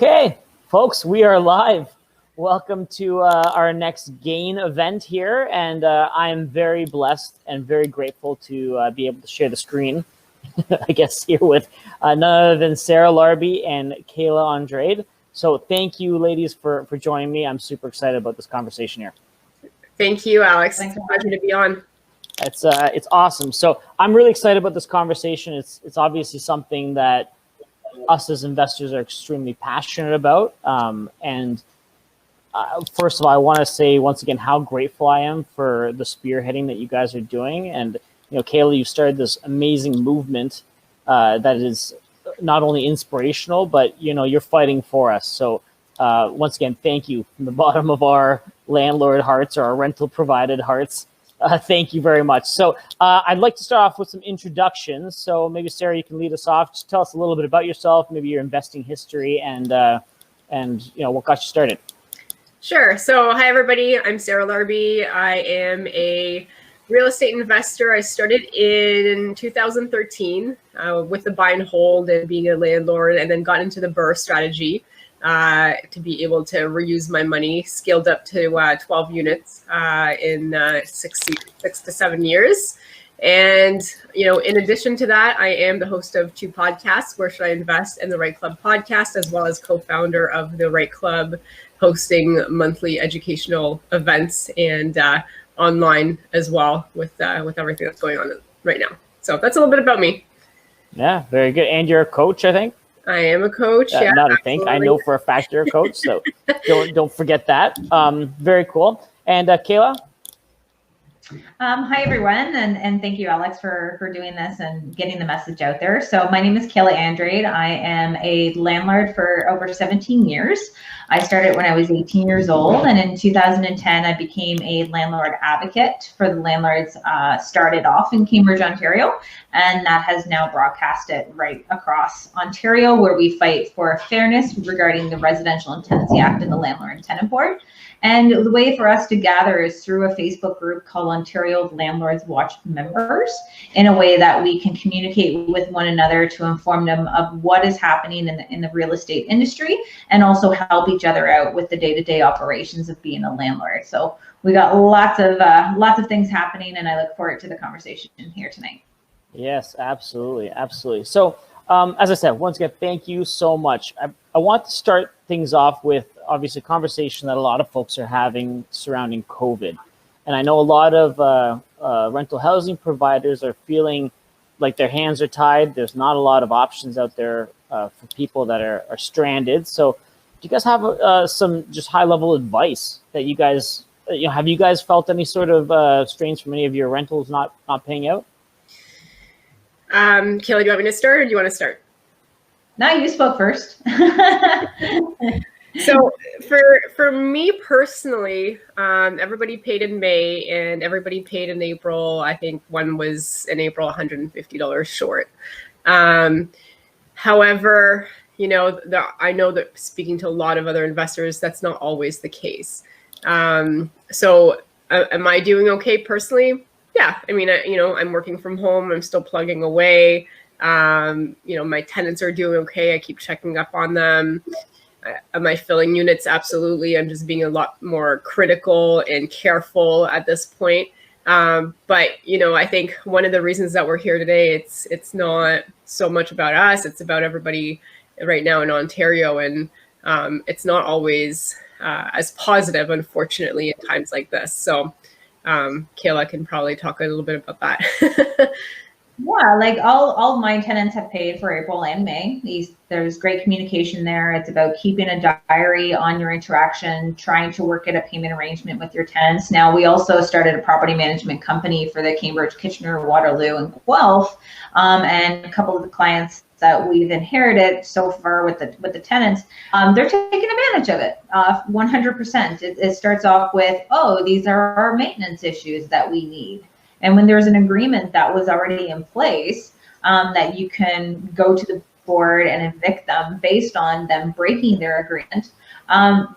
Okay, folks, we are live. Welcome to our next GHAIN event here, and I am very blessed and very grateful to be able to share the screen, I guess, here with none other than Sarah Larby and Kayla Andrade. So thank you, ladies, for joining me. I'm super excited about this conversation here. Thank you, Alex. It's a pleasure to be on. It's awesome. So I'm really excited about this conversation. It's obviously something that us as investors are extremely passionate about. First of all, I want to say once again how grateful I am for the spearheading that you guys are doing. And, you know, Kayla, you started this amazing movement that is not only inspirational, but, you know, you're fighting for us. So once again, thank you from the bottom of our landlord hearts or our rental provided hearts. Thank you very much. So I'd like to start off with some introductions. So maybe Sarah, you can lead us off. Just tell us a little bit about yourself, maybe your investing history, and you know what got you started. Sure. So hi everybody. I'm Sarah Larby. I am a real estate investor. I started in 2013 with the buy and hold and being a landlord, and then got into the BRRRR strategy to be able to reuse my money, scaled up to 12 units in 6 to 7 years. And, you know, in addition to that, I am the host of 2 podcasts, Where Should I Invest? And the Right Club podcast, as well as co-founder of the Right Club, hosting monthly educational events and online as well with everything that's going on right now. So that's a little bit about me. Yeah, very good. And you're a coach, I think. I am a coach. Yeah, not a think. I know for a fact you're a coach, so don't forget that. Very cool. And Kayla? Hi, everyone, and thank you, Alex, for doing this and getting the message out there. So my name is Kayla Andrade. I am a landlord for over 17 years. I started when I was 18 years old, and in 2010, I became a landlord advocate for the landlords. Started off in Cambridge, Ontario, and that has now broadcasted right across Ontario, where we fight for fairness regarding the Residential and Tenancy Act and the Landlord and Tenant Board. And the way for us to gather is through a Facebook group called Ontario Landlords Watch Members, in a way that we can communicate with one another to inform them of what is happening in the real estate industry, and also help each other out with the day-to-day operations of being a landlord. So we got lots of things happening, and I look forward to the conversation here tonight. Yes, absolutely, absolutely. So as I said, once again, thank you so much. I want to start things off with obviously a conversation that a lot of folks are having surrounding COVID. And I know a lot of rental housing providers are feeling like their hands are tied. There's not a lot of options out there for people that are stranded. So do you guys have some just high level advice that you guys, you know, have you guys felt any sort of strains from any of your rentals not paying out? Kayla, do you want me to start, or do you want to start? No, you spoke first. So for me personally, everybody paid in May and everybody paid in April. I think one was in April $150 short. However, you know, I know that speaking to a lot of other investors, that's not always the case. So am I doing okay personally? Yeah, I mean, you know, I'm working from home. I'm still plugging away. You know, my tenants are doing okay. I keep checking up on them. Am I filling units? Absolutely. I'm just being a lot more critical and careful at this point. But, you know, I think one of the reasons that we're here today, it's not so much about us. It's about everybody right now in Ontario. And it's not always as positive, unfortunately, in times like this. So Kayla can probably talk a little bit about that. Yeah, like all my tenants have paid for April and May. There's great communication there. It's about keeping a diary on your interaction, trying to work at a payment arrangement with your tenants. Now, we also started a property management company for the Cambridge, Kitchener, Waterloo, and Guelph, and a couple of the clients that we've inherited so far with the tenants, they're taking advantage of it 100%. It starts off with, oh, these are our maintenance issues that we need. And when there's an agreement that was already in place, that you can go to the board and evict them based on them breaking their agreement,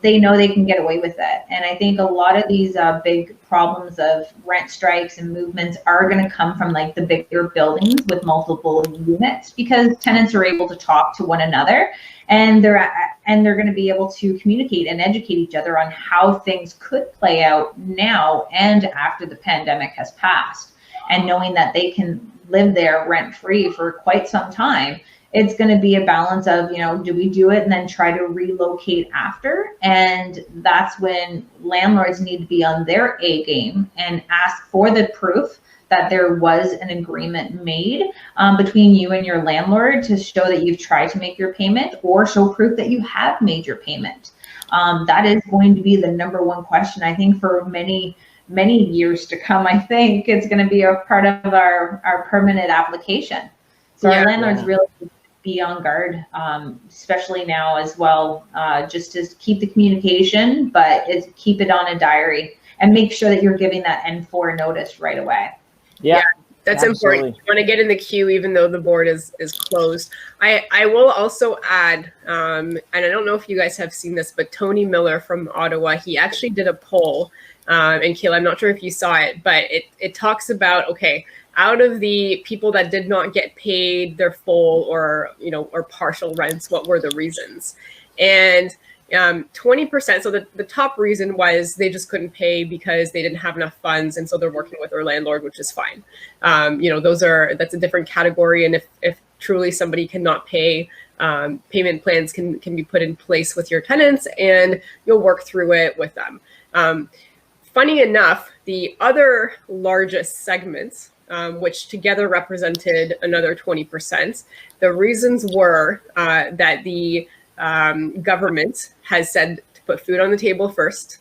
they know they can get away with it. And I think a lot of these big problems of rent strikes and movements are going to come from like the bigger buildings with multiple units, because tenants are able to talk to one another, and they're going to be able to communicate and educate each other on how things could play out now and after the pandemic has passed. And knowing that they can live there rent free for quite some time, it's going to be a balance of, you know, do we do it and then try to relocate after? And that's when landlords need to be on their A game and ask for the proof that there was an agreement made between you and your landlord to show that you've tried to make your payment, or show proof that you have made your payment. That is going to be the number one question, I think, for many years to come. I think it's going to be a part of our permanent application. So our landlords really be on guard, especially now as well, just to keep the communication, but keep it on a diary and make sure that you're giving that N4 notice right away. Yeah, that's absolutely important. You want to get in the queue even though the board is closed. I will also add, and I don't know if you guys have seen this, but Tony Miller from Ottawa, he actually did a poll, and Kayla, I'm not sure if you saw it, but it talks about, okay, out of the people that did not get paid their full or partial rents, what were the reasons? And 20%, so the top reason was they just couldn't pay because they didn't have enough funds, and so they're working with their landlord, which is fine. That's a different category, and if truly somebody cannot pay, payment plans can be put in place with your tenants, and you'll work through it with them. Funny enough, the other largest segments, which together represented another 20%, the reasons were that the government has said to put food on the table first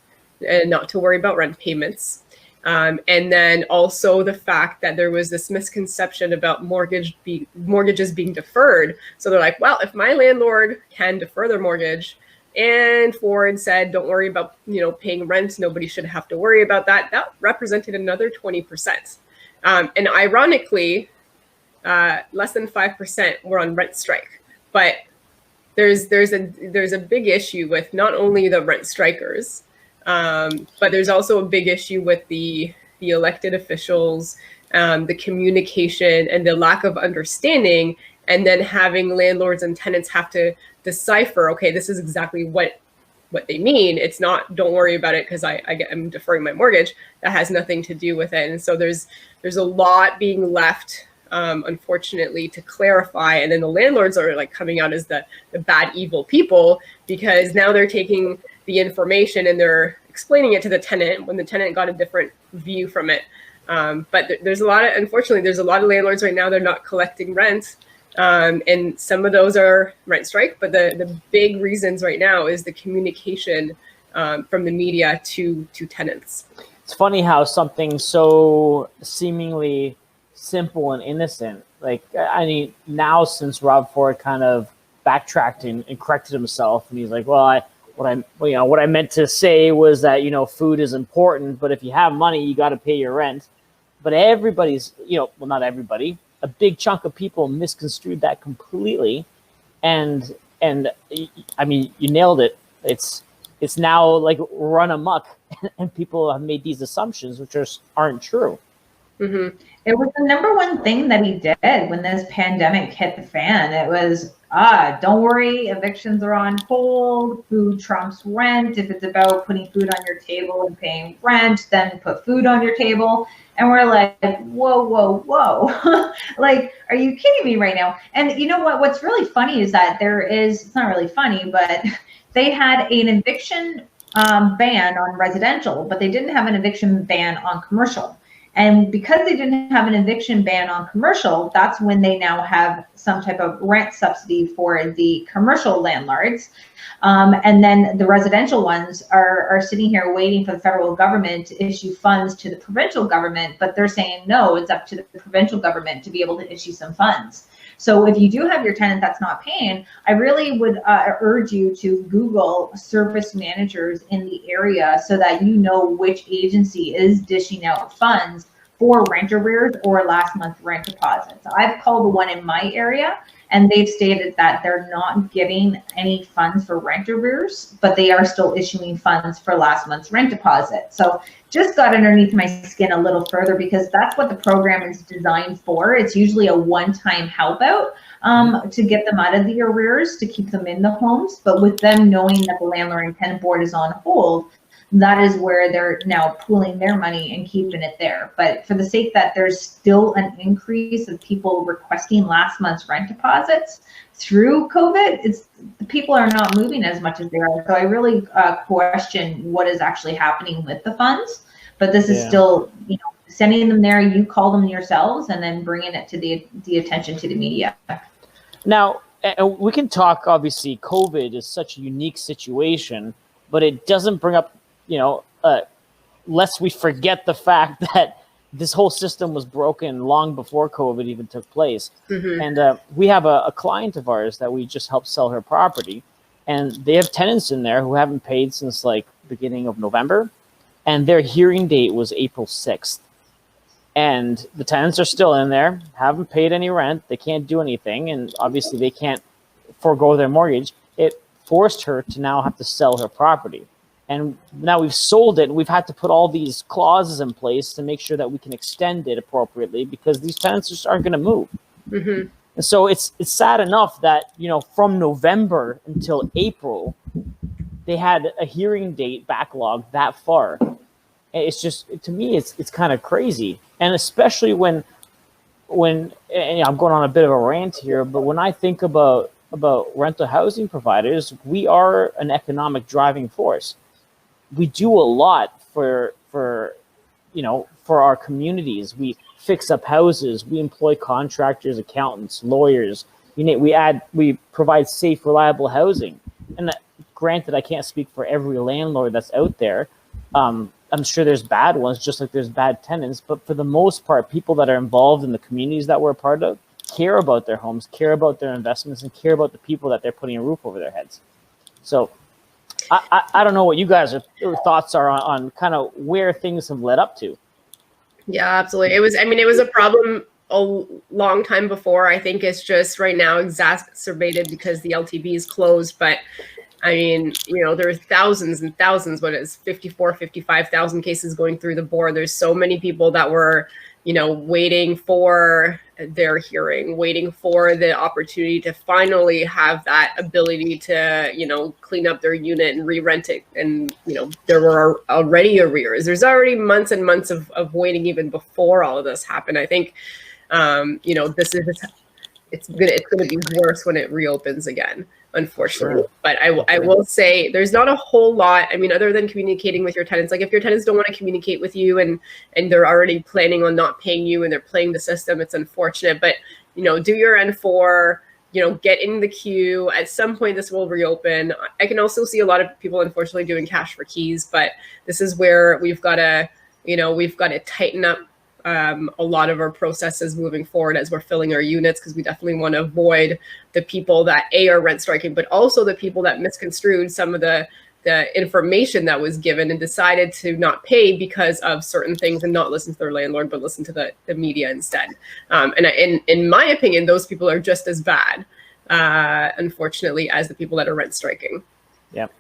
and not to worry about rent payments. And then also the fact that there was this misconception about mortgages being deferred. So they're like, well, if my landlord can defer their mortgage, and Ford said, don't worry about paying rent, nobody should have to worry about that. That represented another 20%. And ironically, less than 5% were on rent strike. But there's a big issue with not only the rent strikers, but there's also a big issue with the elected officials, the communication, and the lack of understanding, and then having landlords and tenants have to decipher, okay, this is exactly what they mean. It's not, don't worry about it because I'm deferring my mortgage. That has nothing to do with it. And so there's a lot being left, unfortunately, to clarify. And then the landlords are like coming out as the bad, evil people, because now they're taking the information and they're explaining it to the tenant when the tenant got a different view from it. But unfortunately, there's a lot of landlords right now, they're not collecting rent. And some of those are rent strike, but the big reasons right now is the communication from the media to tenants. It's funny how something so seemingly simple and innocent, like, I mean, now since Rob Ford kind of backtracked and corrected himself, and he's like, well, what I meant to say was that, food is important, but if you have money, you got to pay your rent. But everybody's, well, not everybody, a big chunk of people misconstrued that completely. And I mean, you nailed it. It's now like run amok, and people have made these assumptions which aren't true. Mm-hmm. It was the number one thing that he did when this pandemic hit the fan. It was, don't worry, evictions are on hold, food trumps rent. If it's about putting food on your table and paying rent, then put food on your table. And we're like, whoa. Like, are you kidding me right now? And you know what's really funny is that it's not really funny, but they had an eviction ban on residential, but they didn't have an eviction ban on commercial. And because they didn't have an eviction ban on commercial, that's when they now have some type of rent subsidy for the commercial landlords. And then the residential ones are sitting here waiting for the federal government to issue funds to the provincial government, but they're saying, no, it's up to the provincial government to be able to issue some funds. So if you do have your tenant that's not paying, I really would urge you to Google service managers in the area so that you know which agency is dishing out funds for rent arrears or last month rent deposits. I've called the one in my area, and they've stated that they're not giving any funds for rent arrears, but they are still issuing funds for last month's rent deposit. So just got underneath my skin a little further, because that's what the program is designed for. It's usually a one-time help out to get them out of the arrears, to keep them in the homes. But with them knowing that the landlord and tenant board is on hold, that is where they're now pooling their money and keeping it there. But for the sake that there's still an increase of people requesting last month's rent deposits through COVID, it's people are not moving as much as they are. So I really question what is actually happening with the funds. But this is still, you know, sending them there. You call them yourselves, and then bringing it to the attention to the media. Now, we can talk. Obviously, COVID is such a unique situation, but it doesn't bring up, you know, lest we forget the fact that this whole system was broken long before COVID even took place. And we have a client of ours that we just helped sell her property, and they have tenants in there who haven't paid since like beginning of November, and their hearing date was April 6th. And the tenants are still in there, haven't paid any rent, they can't do anything, and obviously they can't forego their mortgage. It forced her to now have to sell her property. And now we've sold it, and we've had to put all these clauses in place to make sure that we can extend it appropriately, because these tenants just aren't going to move. And so it's sad enough that, you know, from November until April, they had a hearing date backlog that far. It's just, to me, it's kind of crazy. And especially when and, you know, I'm going on a bit of a rant here, but when I think about rental housing providers, we are an economic driving force. We do a lot for you know, for our communities. We fix up houses, we employ contractors, accountants, lawyers. You know, we provide safe, reliable housing. And granted, I can't speak for every landlord that's out there. I'm sure there's bad ones, just like there's bad tenants. But for the most part, people that are involved in the communities that we're a part of care about their homes, care about their investments, and care about the people that they're putting a roof over their heads. So I don't know what you guys' thoughts are on kind of where things have led up to. Yeah, absolutely. It was a problem a long time before. I think it's just right now exacerbated because the LTB is closed. But I mean, you know, there's thousands and thousands, 55,000 cases going through the board. There's so many people that were, you know, waiting for their hearing, waiting for the opportunity to finally have that ability to, you know, clean up their unit and re-rent it. And, you know, there were already arrears. There's already months and months of waiting even before all of this happened. I think, you know, it's gonna be worse when it reopens again, unfortunately. Sure. But I will say there's not a whole lot. I mean, other than communicating with your tenants. Like if your tenants don't want to communicate with you and they're already planning on not paying you and they're playing the system, it's unfortunate. But, you know, do your N4, you know, get in the queue. At some point this will reopen. I can also see a lot of people unfortunately doing cash for keys, but this is where we've got to tighten up a lot of our processes moving forward as we're filling our units, because we definitely want to avoid the people that are rent striking, but also the people that misconstrued some of the information that was given and decided to not pay because of certain things and not listen to their landlord, but listen to the media instead. And in my opinion, those people are just as bad, unfortunately, as the people that are rent striking. Yep.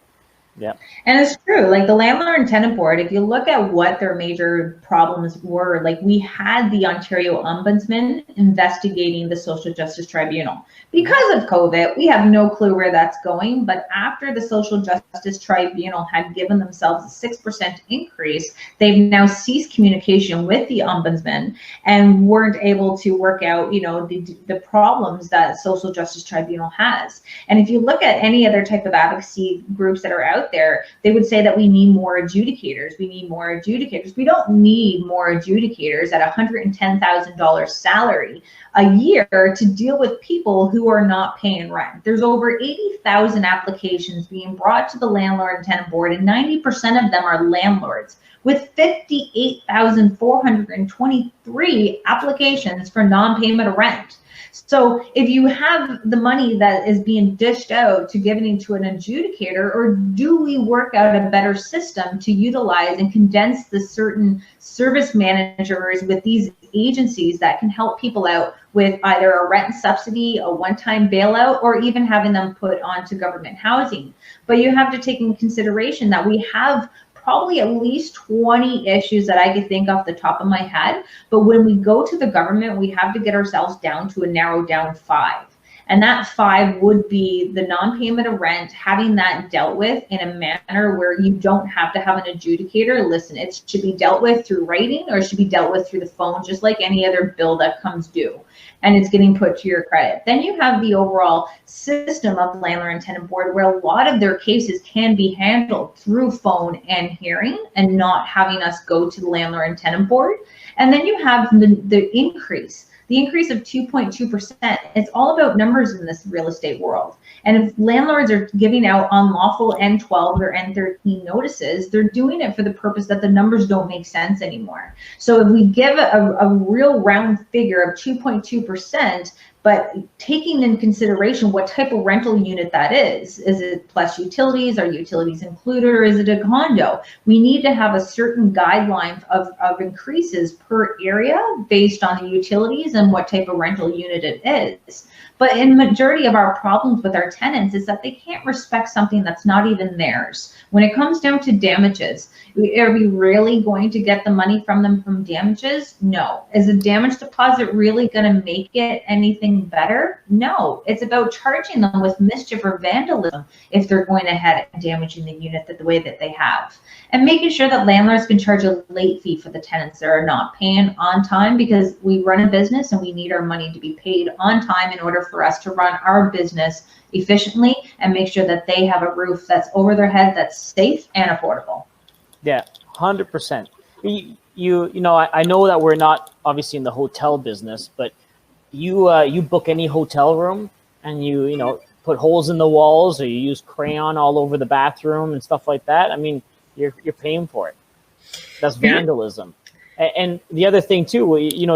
Yeah. And it's true, like the landlord and tenant board, if you look at what their major problems were, like we had the Ontario Ombudsman investigating the Social Justice Tribunal. Because of COVID, we have no clue where that's going. But after the Social Justice Tribunal had given themselves a 6% increase, they've now ceased communication with the Ombudsman and weren't able to work out, you know, the problems that Social Justice Tribunal has. And if you look at any other type of advocacy groups that are out there, they would say that we need more adjudicators. We need more adjudicators. We don't need more adjudicators at $110,000 salary a year to deal with people who are not paying rent. There's over 80,000 applications being brought to the landlord and tenant board, and 90% of them are landlords, with 58,423 applications for non-payment of rent. So if you have the money that is being dished out to giving to an adjudicator, or do we work out a better system to utilize and condense the certain service managers with these agencies that can help people out with either a rent subsidy, a one-time bailout, or even having them put onto government housing? But you have to take in consideration that we have probably at least 20 issues that I could think off the top of my head. But when we go to the government, we have to get ourselves down to a narrowed down 5. And that 5 would be the non-payment of rent, having that dealt with in a manner where you don't have to have an adjudicator. Listen, it should be dealt with through writing, or it should be dealt with through the phone, just like any other bill that comes due, and it's getting put to your credit. Then you have the overall system of landlord and tenant board, where a lot of their cases can be handled through phone and hearing, and not having us go to the landlord and tenant board. And then you have the increase. The increase of 2.2%, it's all about numbers in this real estate world. And if landlords are giving out unlawful N12 or N13 notices, they're doing it for the purpose that the numbers don't make sense anymore. So if we give a real round figure of 2.2%, but taking in consideration what type of rental unit that is it plus utilities? Are utilities included, or is it a condo? We need to have a certain guideline of increases per area based on the utilities and what type of rental unit it is. But in majority of our problems with our tenants is that they can't respect something that's not even theirs. When it comes down to damages, are we really going to get the money from them from damages? No. Is a damage deposit really going to make it anything better? No. It's about charging them with mischief or vandalism if they're going ahead and damaging the unit the way that they have. And making sure that landlords can charge a late fee for the tenants that are not paying on time, because we run a business and we need our money to be paid on time in order for us to run our business efficiently and make sure that they have a roof that's over their head, that's safe and affordable. Yeah, 100%. You know, I know that we're not obviously in the hotel business, but you book any hotel room and you know put holes in the walls, or you use crayon all over the bathroom and stuff like that. I mean, you're paying for it. That's vandalism. And the other thing too, you know,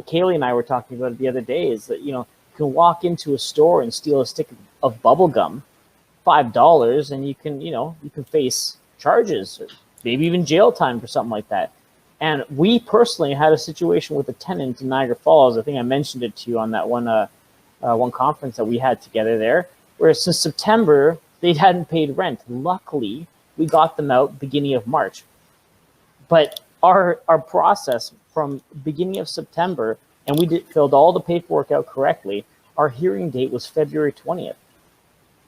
Kaylee and I were talking about it the other day, is that, you know, you can walk into a store and steal a stick of bubble gum, $5, and you can face charges, or maybe even jail time for something like that. And we personally had a situation with a tenant in Niagara Falls. I think I mentioned it to you on that one conference that we had together there, where since September they hadn't paid rent. Luckily, we got them out beginning of March. But our process from beginning of September, and we filled all the paperwork out correctly, our hearing date was February 20th.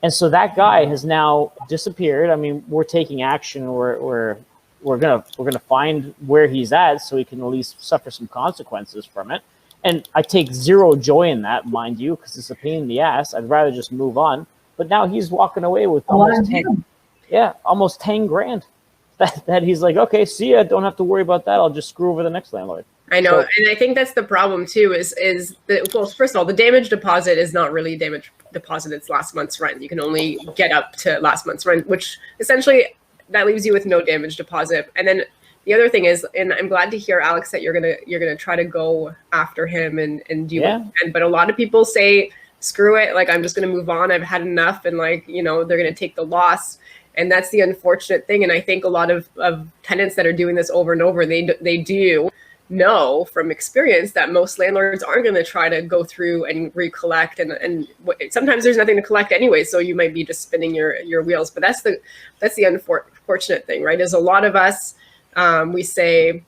And so that guy has now disappeared. I mean, we're taking action. We're gonna find where he's at, so he can at least suffer some consequences from it. And I take zero joy in that, mind you, because it's a pain in the ass. I'd rather just move on. But now he's walking away with almost 10 grand. That he's like, okay, see ya. Don't have to worry about that. I'll just screw over the next landlord. I know, and I think that's the problem too. Is that, well, first of all, the damage deposit is not really a damage deposit. It's last month's rent. You can only get up to last month's rent, which essentially that leaves you with no damage deposit. And then the other thing is, and I'm glad to hear, Alex, that you're gonna try to go after him and do what you can. But a lot of people say, screw it, like I'm just gonna move on. I've had enough, and like, you know, they're gonna take the loss. And that's the unfortunate thing. And I think a lot of tenants that are doing this over and over, they do know from experience that most landlords aren't going to try to go through and recollect, and sometimes there's nothing to collect anyway, so you might be just spinning your wheels. But that's the unfortunate thing, right? Is a lot of us, we say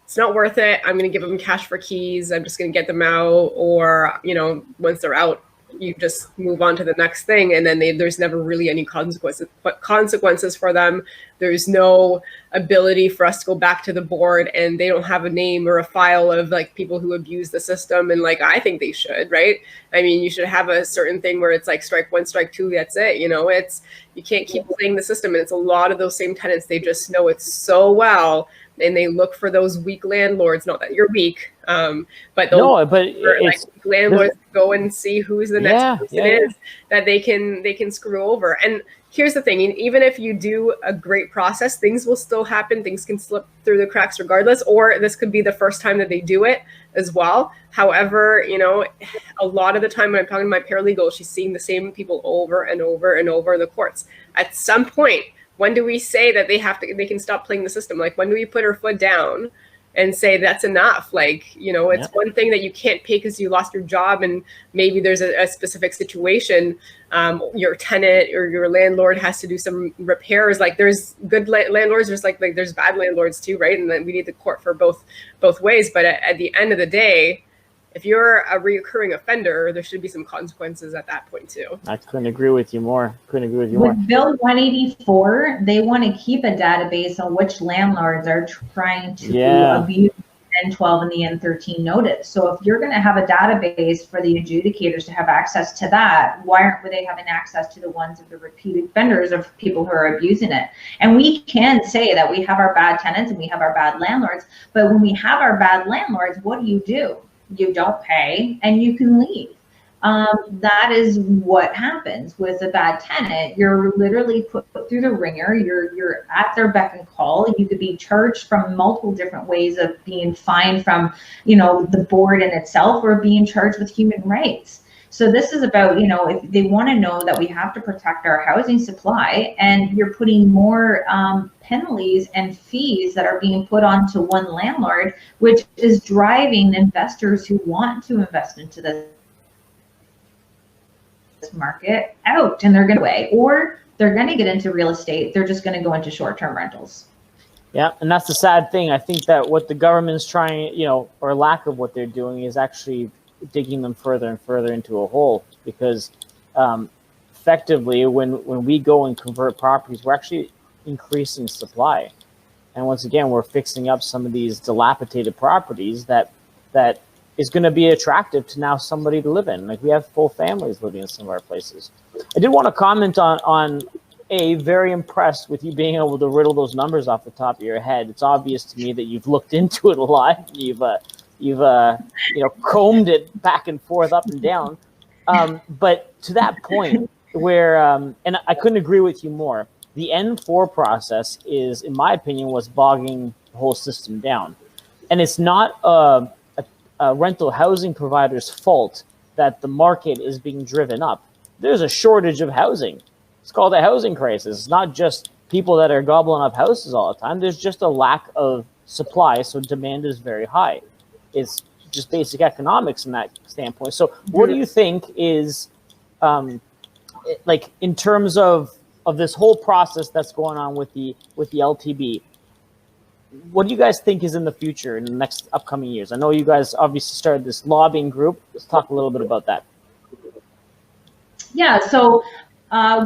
it's not worth it. I'm going to give them cash for keys. I'm just going to get them out, or, you know, once they're out, you just move on to the next thing, and then there's never really any consequences for them. There's no ability for us to go back to the board, and they don't have a name or a file of like people who abuse the system. And like, I think they should, right? I mean, you should have a certain thing where it's like strike one, strike two, that's it. You know, you can't keep playing the system. And it's a lot of those same tenants. They just know it so well and they look for those weak landlords. Not that you're weak, but those No, but it's like landlords go and see who's the next person is that they can screw over. And here's the thing, even if you do a great process, things will still happen. Things can slip through the cracks regardless, or this could be the first time that they do it as well. However, you know, a lot of the time when I'm talking to my paralegal, she's seeing the same people over and over and over in the courts. At some point, when do we say that they can stop playing the system? Like, when do we put our foot down and say that's enough? Like, you know, it's one thing that you can't pay because you lost your job and maybe there's a specific situation. Your tenant or your landlord has to do some repairs. Like, there's good landlords, there's like there's bad landlords too, right? And then we need the court for both ways. But at the end of the day, if you're a reoccurring offender, there should be some consequences at that point too. I couldn't agree with you more. With Bill 184, they want to keep a database on which landlords are trying to abuse the N12 and the N13 notice. So if you're going to have a database for the adjudicators to have access to that, why aren't they having access to the ones of the repeated offenders of people who are abusing it? And we can say that we have our bad tenants and we have our bad landlords, but when we have our bad landlords, what do? You don't pay and you can leave. That is what happens with a bad tenant. You're literally put through the ringer. You're at their beck and call. You could be charged from multiple different ways of being fined from, you know, the board in itself, or being charged with human rights. So this is about, you know, if they want to know that we have to protect our housing supply, and you're putting more penalties and fees that are being put onto one landlord, which is driving investors who want to invest into this market out, and they're going to away, or they're going to get into real estate. They're just going to go into short-term rentals. Yeah, and that's the sad thing. I think that what the government's trying, you know, or lack of what they're doing, is actually digging them further and further into a hole, because effectively when we go and convert properties, we're actually increasing supply. And once again, we're fixing up some of these dilapidated properties that is going to be attractive to now somebody to live in. Like, we have full families living in some of our places. I did want to comment on very impressed with you being able to riddle those numbers off the top of your head. It's obvious to me that you've looked into it a lot. You've you know, combed it back and forth, up and down. But to that point where, and I couldn't agree with you more, the N4 process is, in my opinion, was bogging the whole system down. And it's not a rental housing provider's fault that the market is being driven up. There's a shortage of housing. It's called a housing crisis. It's not just people that are gobbling up houses all the time. There's just a lack of supply, so demand is very high. It's just basic economics from that standpoint. So what do you think is, like, in terms of this whole process that's going on with the LTB, what do you guys think is in the future in the next upcoming years? I know you guys obviously started this lobbying group. Let's talk a little bit about that. Yeah, so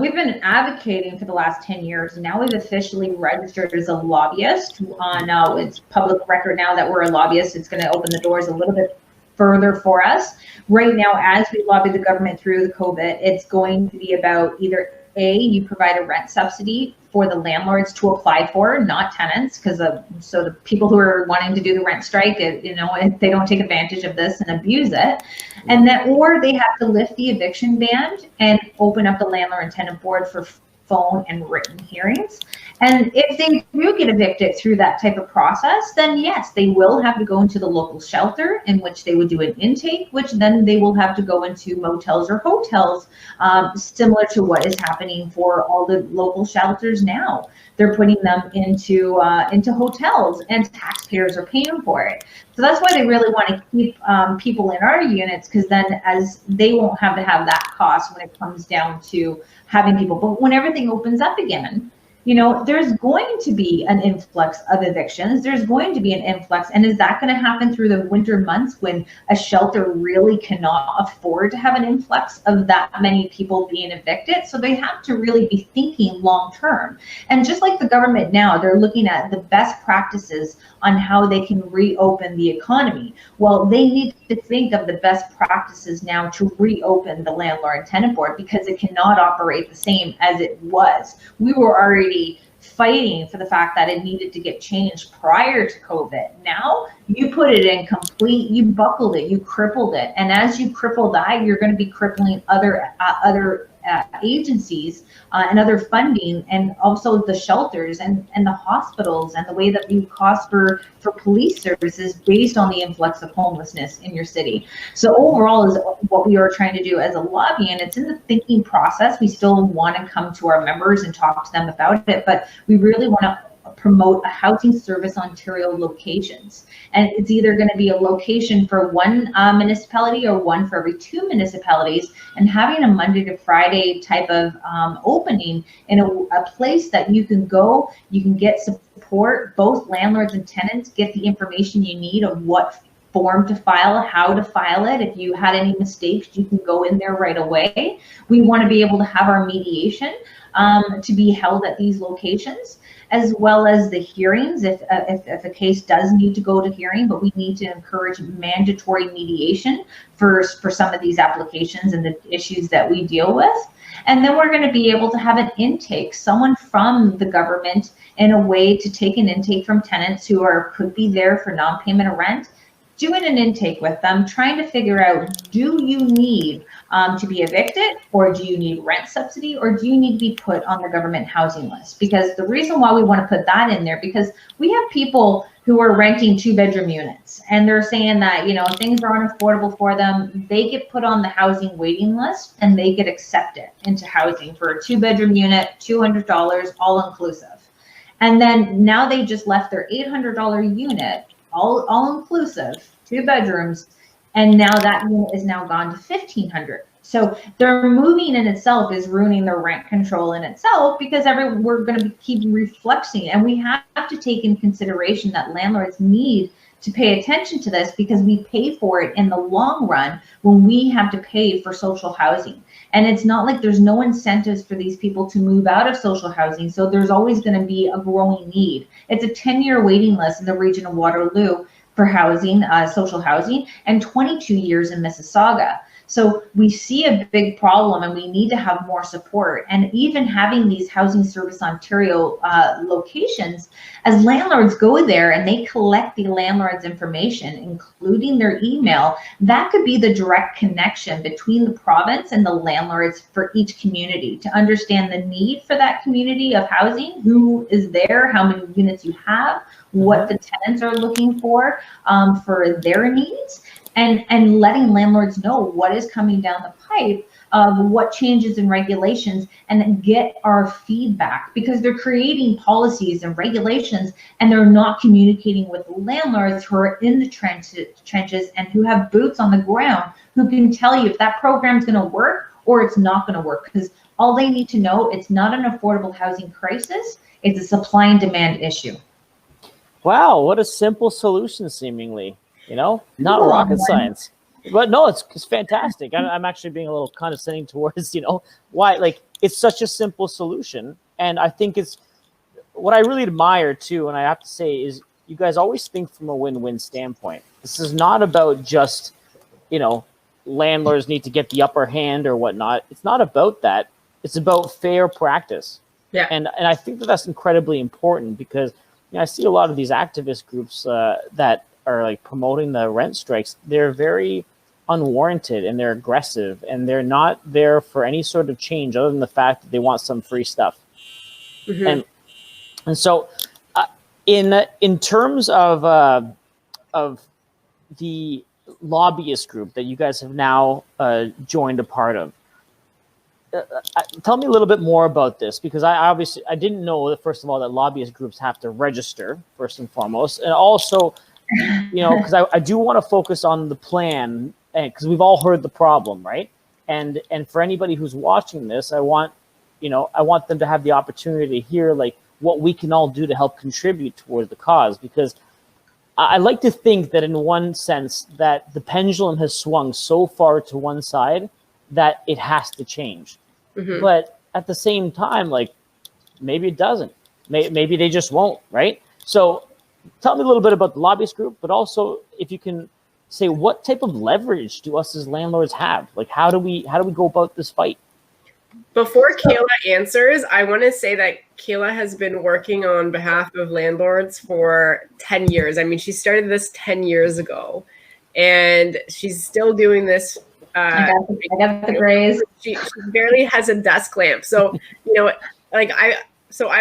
we've been advocating for the last 10 years. Now we've officially registered as a lobbyist. Now it's public record now that we're a lobbyist. It's going to open the doors a little bit further for us. Right now, as we lobby the government through the COVID, it's going to be about either A, you provide a rent subsidy for the landlords to apply for, not tenants, because so the people who are wanting to do the rent strike, you know, if they don't take advantage of this and abuse it, and then, or they have to lift the eviction ban and open up the landlord and tenant board for phone and written hearings. And if they do get evicted through that type of process, then yes, they will have to go into the local shelter, in which they would do an intake, which then they will have to go into motels or hotels, similar to what is happening for all the local shelters now. They're putting them into hotels, and taxpayers are paying for it. So that's why they really want to keep people in our units, because then as they won't have to have that cost when it comes down to having people. But when everything opens up again, you know, there's going to be an influx of evictions. There's going to be an influx. And is that going to happen through the winter months when a shelter really cannot afford to have an influx of that many people being evicted? So they have to really be thinking long term. And just like the government now, they're looking at the best practices on how they can reopen the economy. Well, they need to think of the best practices now to reopen the landlord and tenant board, because it cannot operate the same as it was. We were already fighting for the fact that it needed to get changed prior to COVID. Now you put it in complete, you buckled it, you crippled it. And as you cripple that, you're going to be crippling other agencies and other funding, and also the shelters and the hospitals, and the way that you cost for police services based on the influx of homelessness in your city. So overall is what we are trying to do as a lobby, and it's in the thinking process. We still want to come to our members and talk to them about it, but we really want to promote a Housing Service Ontario locations. And it's either going to be a location for one municipality or one for every 2 municipalities, and having a Monday to Friday type of opening in a place that you can go, you can get support, both landlords and tenants get the information you need of what form to file, how to file it. If you had any mistakes, you can go in there right away. We want to be able to have our mediation to be held at these locations, as well as the hearings if a case does need to go to hearing, but we need to encourage mandatory mediation for some of these applications and the issues that we deal with. And then we're going to be able to have an intake, someone from the government, in a way to take an intake from tenants who could be there for non-payment of rent, doing an intake with them, trying to figure out, do you need to be evicted, or do you need rent subsidy, or do you need to be put on the government housing list? Because the reason why we want to put that in there, because we have people who are renting 2-bedroom units, and they're saying that, you know, things are unaffordable for them. They get put on the housing waiting list, and they get accepted into housing for a 2-bedroom unit, $200, all inclusive. And then now they just left their $800 unit, all inclusive, 2 bedrooms, and now that unit is now gone to $1,500. So their moving in itself is ruining their rent control in itself, because we're going to keep reflexing, and we have to take in consideration that landlords need to pay attention to this, because we pay for it in the long run when we have to pay for social housing. And it's not like there's no incentives for these people to move out of social housing. So there's always going to be a growing need. It's a 10-year waiting list in the region of Waterloo for housing, social housing, and 22 years in Mississauga. So we see a big problem, and we need to have more support. And even having these Housing Service Ontario locations, as landlords go there and they collect the landlord's information, including their email, that could be the direct connection between the province and the landlords for each community, to understand the need for that community of housing, who is there, how many units you have, what the tenants are looking for their needs. And letting landlords know what is coming down the pipe of what changes in regulations, and get our feedback, because they're creating policies and regulations and they're not communicating with the landlords who are in the trenches and who have boots on the ground, who can tell you if that program is going to work or it's not going to work. Because all they need to know, it's not an affordable housing crisis, it's a supply and demand issue. Wow, what a simple solution, seemingly. You know, not rocket science, but no, it's fantastic. I'm actually being a little condescending towards, you know, why, like, it's such a simple solution. And I think it's what I really admire too. And I have to say is, you guys always think from a win-win standpoint. This is not about just, you know, landlords need to get the upper hand or whatnot. It's not about that. It's about fair practice. Yeah. And I think that that's incredibly important, because, you know, I see a lot of these activist groups that are like promoting the rent strikes. They're very unwarranted, and they're aggressive, and they're not there for any sort of change other than the fact that they want some free stuff. Mm-hmm. And so in terms of the lobbyist group that you guys have now joined a part of, tell me a little bit more about this, because I didn't know that, first of all, that lobbyist groups have to register first and foremost, and also, you know, because I do want to focus on the plan, because we've all heard the problem, right? And for anybody who's watching this, I want them to have the opportunity to hear like what we can all do to help contribute towards the cause, because I like to think that in one sense that the pendulum has swung so far to one side that it has to change. Mm-hmm. But at the same time, like, maybe it doesn't. Maybe they just won't, right? So tell me a little bit about the lobbyist group, but also if you can say, what type of leverage do us as landlords have? Like, how do we go about this fight? Before Kayla answers, I want to say that Kayla has been working on behalf of landlords for 10 years. I mean, she started this 10 years ago, and she's still doing this. I got the grays. She barely has a desk lamp. So, you know, like I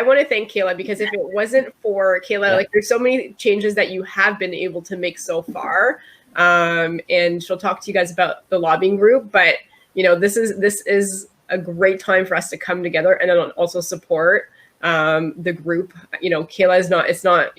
want to thank Kayla, because if it wasn't for Kayla, like there's so many changes that you have been able to make so far. And she'll talk to you guys about the lobbying group, but you know, this is a great time for us to come together and then also support the group. You know, Kayla is not, it's not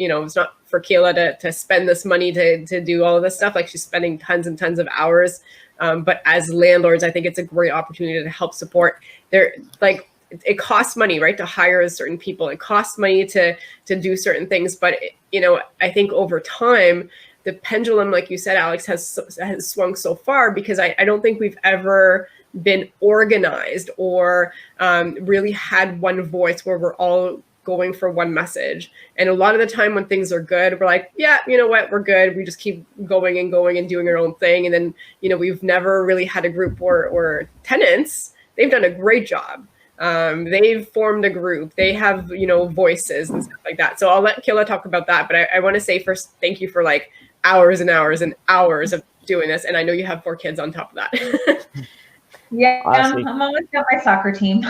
for Kayla to spend this money to do all of this stuff. Like, she's spending tons and tons of hours. But as landlords, I think it's a great opportunity to help support their, like, it costs money, right, to hire certain people. It costs money to do certain things. But, you know, I think over time, the pendulum, like you said, Alex, has swung so far, because I don't think we've ever been organized or really had one voice where we're all going for one message. And a lot of the time when things are good, we're like, yeah, you know what, we're good. We just keep going and doing our own thing. And then, you know, we've never really had a group or tenants. They've done a great job. They've formed a group. They have, you know, voices and stuff like that. So I'll let Kayla talk about that. But I want to say first, thank you for like hours and hours and hours of doing this. And I know you have 4 kids on top of that. Yeah, I'm almost got my soccer team.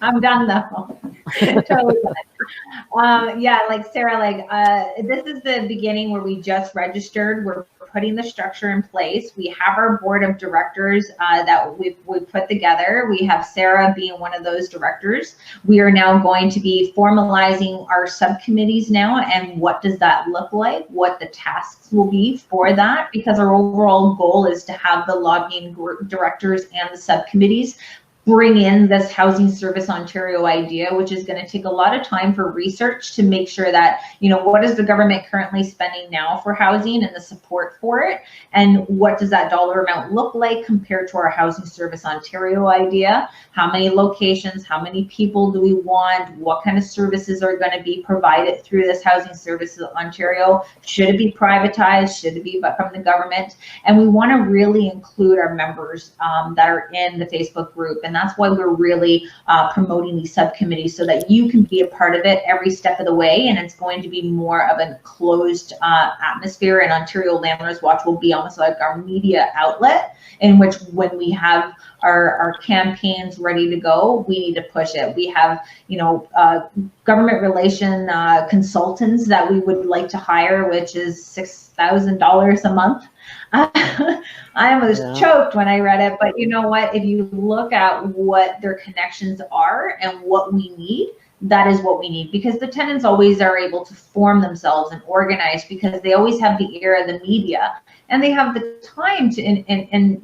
I'm done though. Totally done. Yeah, like Sarah, like this is the beginning where we just registered. We're putting the structure in place. We have our board of directors that we've put together. We have Sarah being one of those directors. We are now going to be formalizing our subcommittees now, and what does that look like? What the tasks will be for that, because our overall goal is to have the lobbying directors and the subcommittees bring in this Housing Service Ontario idea, which is going to take a lot of time for research to make sure that, you know, what is the government currently spending now for housing and the support for it, and what does that dollar amount look like compared to our Housing Service Ontario idea? How many locations, how many people do we want? What kind of services are going to be provided through this Housing Services Ontario? Should it be privatized? Should it be from the government? And we want to really include our members that are in the Facebook group, and that's why we're really promoting these subcommittees, so that you can be a part of it every step of the way. And it's going to be more of a closed atmosphere, and Ontario Landlords Watch will be almost like our media outlet, in which when we have our campaigns ready to go, we need to push it. We have, you know, government relation consultants that we would like to hire, which is $6,000 a month. I almost choked when I read it, but you know what? If you look at what their connections are and what we need, that is what we need, because the tenants always are able to form themselves and organize, because they always have the ear of the media, and they have the time to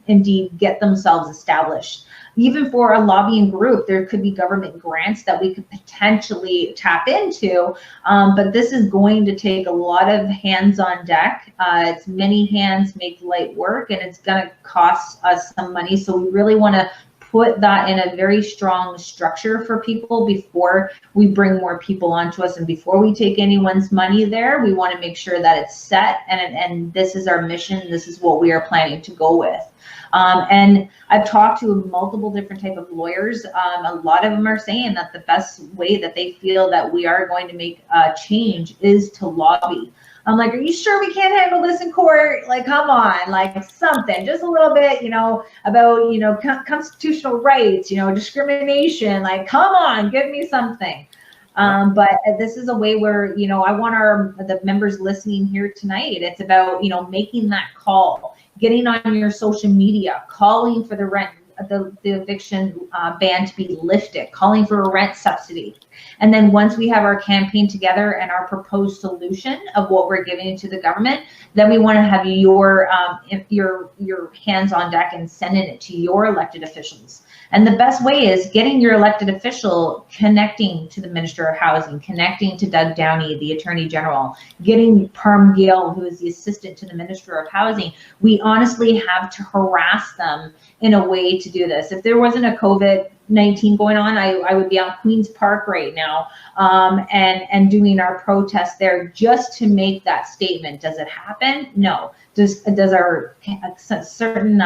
indeed get themselves established. Even for a lobbying group, there could be government grants that we could potentially tap into, but this is going to take a lot of hands on deck. It's many hands make light work, and it's going to cost us some money. So we really want to put that in a very strong structure for people before we bring more people onto us, and before we take anyone's money there. We want to make sure that it's set, and this is our mission. This is what we are planning to go with. And I've talked to multiple different type of lawyers. A lot of them are saying that the best way that they feel that we are going to make a change is to lobby. I'm like, are you sure we can't handle this in court? Like, come on, like something, just a little bit, you know, about, you know, constitutional rights, you know, discrimination, like, come on, give me something. But this is a way where, you know, I want the members listening here tonight, it's about, you know, making that call, getting on your social media, calling for the rent, the eviction ban to be lifted, calling for a rent subsidy. And then once we have our campaign together and our proposed solution of what we're giving to the government, then we want to have your hands on deck and sending it to your elected officials. And the best way is getting your elected official connecting to the Minister of Housing, connecting to Doug Downey, the Attorney General, getting Parm Gill, who is the Assistant to the Minister of Housing. We honestly have to harass them in a way to do this. If there wasn't a COVID COVID-19 going on, I would be on Queen's Park right now, and doing our protest there just to make that statement. Does it happen? No. Does our certain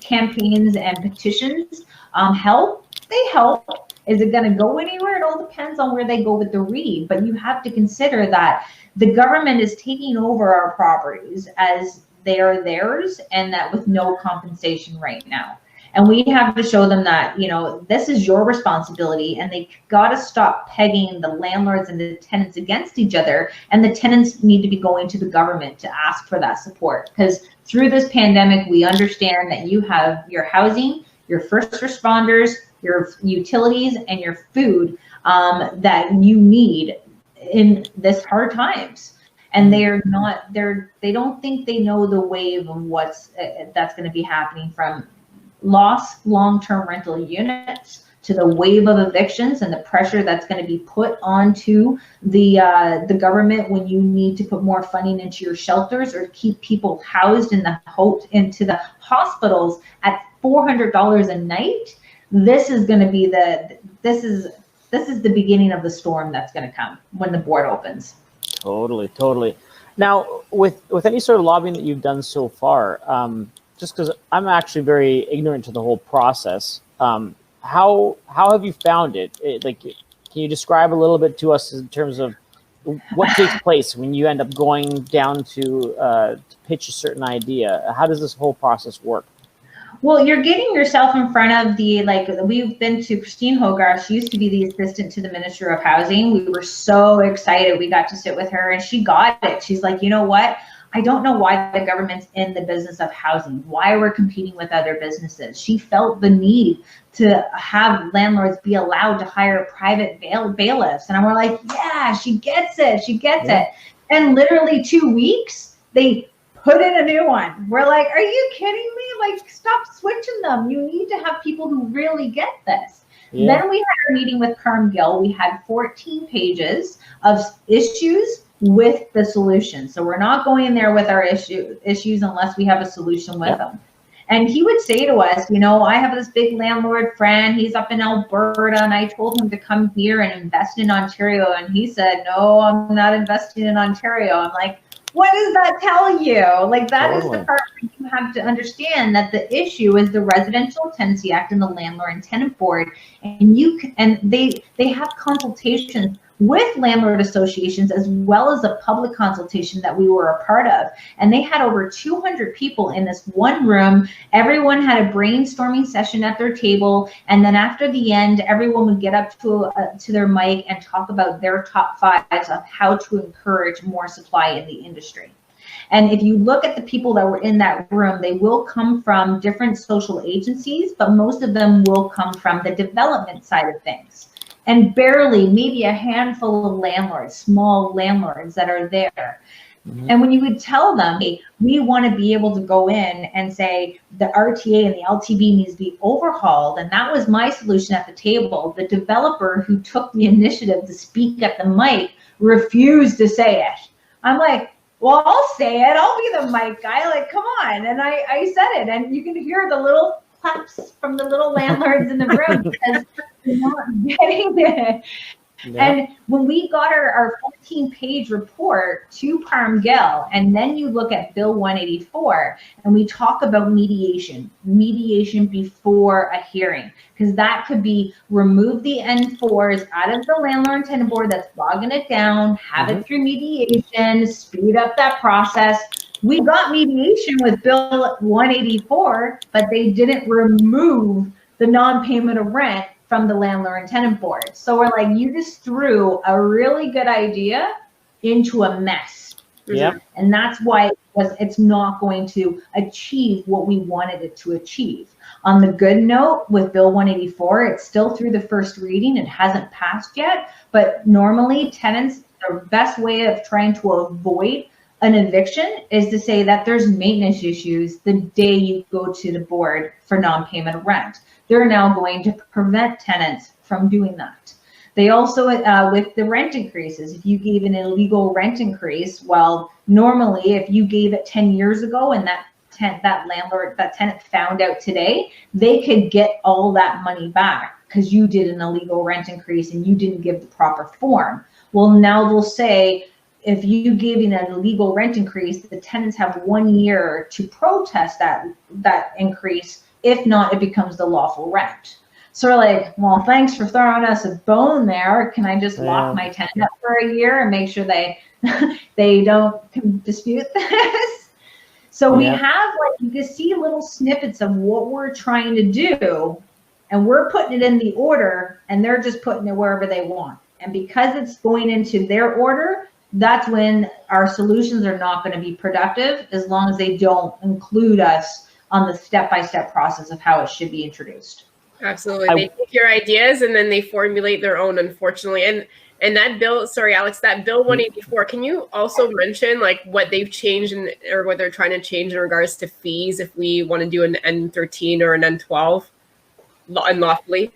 campaigns and petitions help? They help. Is it going to go anywhere? It all depends on where they go with the read. But you have to consider that the government is taking over our properties as they are theirs, and that with no compensation right now. And we have to show them that, you know, this is your responsibility, and they got to stop pegging the landlords and the tenants against each other. And the tenants need to be going to the government to ask for that support, because through this pandemic, we understand that you have your housing, your first responders, your utilities, and your food that you need in this hard times. And they don't think they know the wave of what's that's going to be happening, from lost long-term rental units to the wave of evictions and the pressure that's going to be put onto the government when you need to put more funding into your shelters or keep people housed into the hospitals at $400 a night. This is going to be this is the beginning of the storm that's going to come when the board opens. Totally. Now, with any sort of lobbying that you've done so far, just because I'm actually very ignorant to the whole process, how have you found it? Like, can you describe a little bit to us in terms of what takes place when you end up going down to pitch a certain idea? How does this whole process work? Well, you're getting yourself in front of we've been to Christine Hogarth. She used to be the assistant to the Minister of Housing. We were so excited. We got to sit with her, and she got it. She's like, you know what? I don't know why the government's in the business of housing, why we're competing with other businesses. She felt the need to have landlords be allowed to hire private bailiffs. And we're like, yeah, she gets it. it. And literally 2 weeks, they put in a new one. We're like, are you kidding me? Like, stop switching them. You need to have people who really get this. Yeah. Then we had a meeting with Carm Gill. We had 14 pages of issues with the solution. So we're not going in there with our issues unless we have a solution with them. And he would say to us, you know, I have this big landlord friend. He's up in Alberta, and I told him to come here and invest in Ontario. And he said, no, I'm not investing in Ontario. I'm like, what does that tell you? Like, that is the part where you have to understand that the issue is the Residential Tenancy Act and the Landlord and Tenant Board. And they have consultations with landlord associations, as well as a public consultation that we were a part of. And they had over 200 people in this one room. Everyone had a brainstorming session at their table. And then after the end, everyone would get up to their mic and talk about their top fives of how to encourage more supply in the industry. And if you look at the people that were in that room, they will come from different social agencies, but most of them will come from the development side of things. And barely, maybe a handful of landlords, small landlords that are there. Mm-hmm. And when you would tell them, hey, we want to be able to go in and say the RTA and the LTV needs to be overhauled, and that was my solution at the table, the developer who took the initiative to speak at the mic refused to say it. I'm like, well, I'll say it. I'll be the mic guy. Like, come on. And I said it. And you can hear the little claps from the little landlords in the room because they're not getting it. Yeah. And when we got our 14-page report to Carm Gill, and then you look at Bill 184, and we talk about mediation before a hearing, because that could be remove the N4s out of the Landlord and Tenant Board that's bogging it down, have it through mediation, speed up that process. We got mediation with Bill 184, but they didn't remove the non-payment of rent from the Landlord and Tenant Board. So we're like, you just threw a really good idea into a mess. Yeah. And that's why it's not going to achieve what we wanted it to achieve. On the good note, with Bill 184, it's still through the first reading. It hasn't passed yet, but normally tenants, the best way of trying to avoid an eviction is to say that there's maintenance issues the day you go to the board for non-payment of rent. They're now going to prevent tenants from doing that. They also, with the rent increases, if you gave an illegal rent increase, well, normally if you gave it 10 years ago and that that tenant found out today, they could get all that money back because you did an illegal rent increase and you didn't give the proper form. Well, now they'll say, if you give an illegal rent increase, the tenants have 1 year to protest that increase. If not, it becomes the lawful rent. So we're like, well, thanks for throwing us a bone there. Can I just lock my tenant up for a year and make sure they don't dispute this? So we have, like, you can see little snippets of what we're trying to do, and we're putting it in the order, and they're just putting it wherever they want. And because it's going into their order, that's when our solutions are not going to be productive, as long as they don't include us on the step-by-step process of how it should be introduced. Absolutely. They take your ideas and then they formulate their own, unfortunately. And that bill, sorry, Alex, that bill 184, can you also mention like what they've changed or what they're trying to change in regards to fees if we want to do an N13 or an N12 unlawfully?